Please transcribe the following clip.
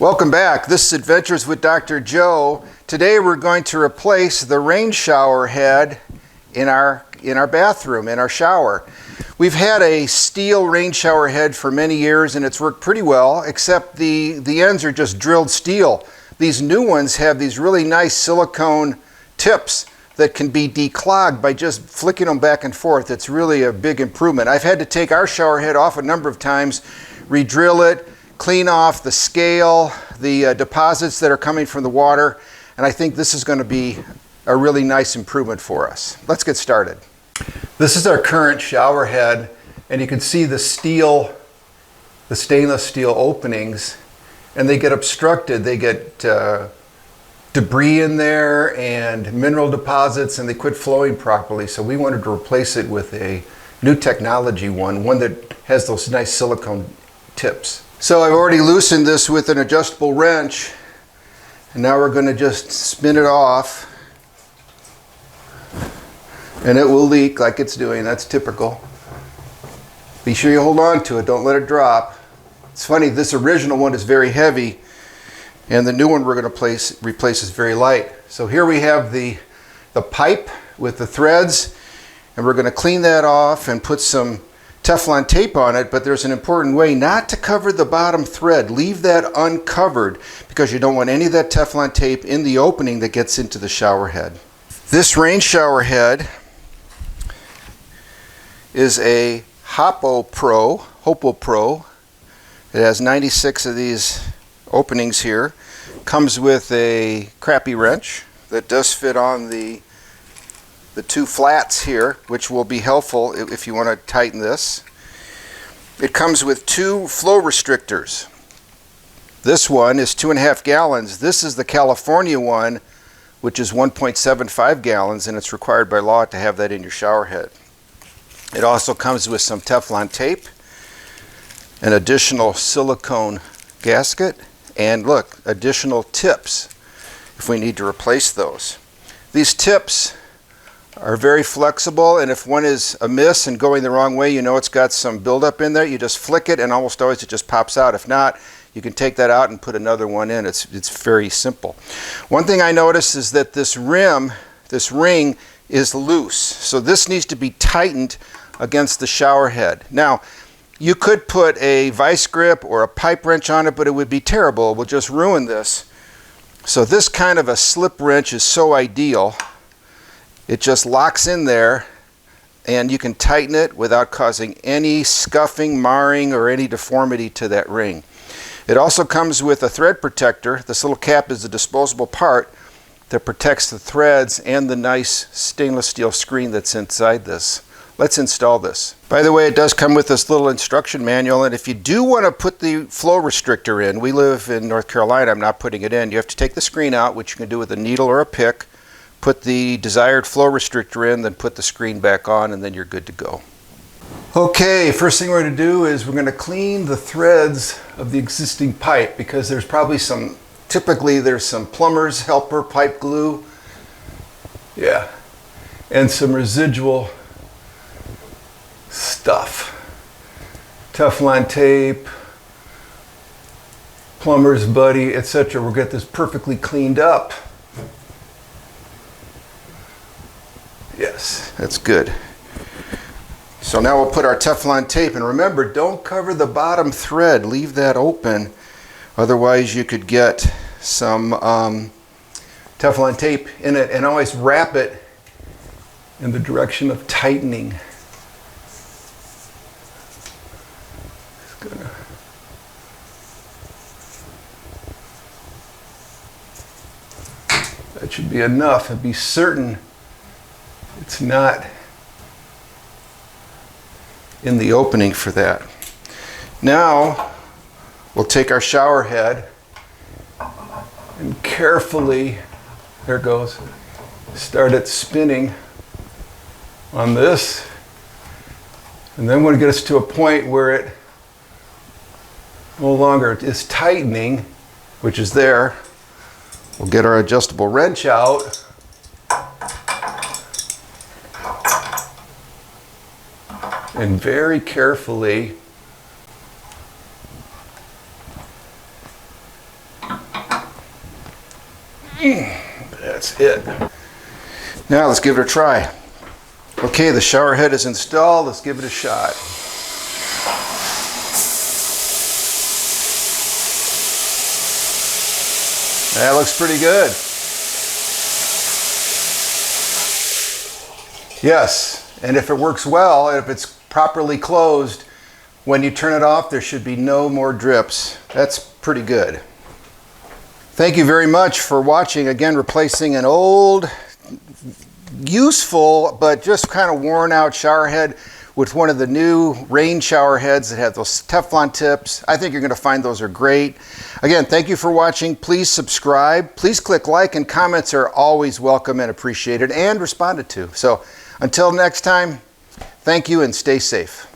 Welcome back. This is Adventures with Dr. Joe. Today we're going to replace the rain shower head in our bathroom, in our shower. We've had a steel rain shower head for many years and it's worked pretty well, except the ends are just drilled steel. These new ones have these really nice silicone tips that can be declogged by just flicking them back and forth. It's really a big improvement. I've had to take our shower head off a number of times, re-drill it, clean off the scale, the deposits that are coming from the water, and I think this is going to be a really nice improvement for us. Let's get started. This is our current shower head, and you can see the stainless steel openings, and they get obstructed. They get debris in there and mineral deposits, and they quit flowing properly. So we wanted to replace it with a new technology one that has those nice silicone tips. So I've already loosened this with an adjustable wrench, and now we're going to just spin it off, and it will leak like it's doing. That's typical. Be sure you hold on to it, don't let it drop. It's funny, this original one is very heavy, and the new one we're going to replace is very light. So here we have the pipe with the threads, and we're going to clean that off and put some Teflon tape on it, but there's an important way not to cover the bottom thread. Leave that uncovered because you don't want any of that Teflon tape in the opening that gets into the shower head. This rain shower head is a Hopo Pro. It has 96 of these openings here. Comes with a crappy wrench that does fit on the two flats here, which will be helpful if you want to tighten this. It comes with two flow restrictors. This one is 2.5 gallons. This is the California one, which is 1.75 gallons, and it's required by law to have that in your shower head. It also comes with some Teflon tape, an additional silicone gasket, and look, additional tips if we need to replace those. These tips are very flexible, and if one is amiss and going the wrong way, you know it's got some buildup in there. You just flick it and almost always it just pops out. If not, you can take that out and put another one in. It's very simple. One thing I noticed is that this ring is loose, so this needs to be tightened against the shower head. Now, you could put a vice grip or a pipe wrench on it, but it would be terrible. It will just ruin this. So this kind of a slip wrench is so ideal. It just locks in there, and you can tighten it without causing any scuffing, marring, or any deformity to that ring. It also comes with a thread protector. This little cap is a disposable part that protects the threads and the nice stainless steel screen that's inside this. Let's install this. By the way, it does come with this little instruction manual, and if you do want to put the flow restrictor in, we live in North Carolina, I'm not putting it in, you have to take the screen out, which you can do with a needle or a pick, put the desired flow restrictor in, then put the screen back on, and then you're good to go. Okay, first thing we're going to do is we're going to clean the threads of the existing pipe, because there's probably typically there's some plumber's helper pipe glue, yeah, and some residual stuff. Teflon tape, plumber's buddy, etc. We'll get this perfectly cleaned up. Yes, that's good. So now we'll put our Teflon tape, and remember, don't cover the bottom thread. Leave that open. Otherwise you could get some Teflon tape in it, and always wrap it in the direction of tightening. That should be enough, and be certain it's not in the opening for that. Now we'll take our shower head and carefully, there it goes, start it spinning on this, and then we'll get us to a point where it no longer is tightening, which is there. We'll get our adjustable wrench out, and very carefully That's it. Now let's give it a try. Okay, the shower head is installed. Let's give it a shot. That looks pretty good. Yes, and if it works well, if it's properly closed, when you turn it off, there should be no more drips. That's pretty good. Thank you very much for watching. Again, replacing an old, useful, but just kind of worn out shower head with one of the new rain shower heads that have those Teflon tips. I think you're going to find those are great. Again, thank you for watching. Please subscribe. Please click like, and comments are always welcome and appreciated and responded to. So until next time, thank you and stay safe.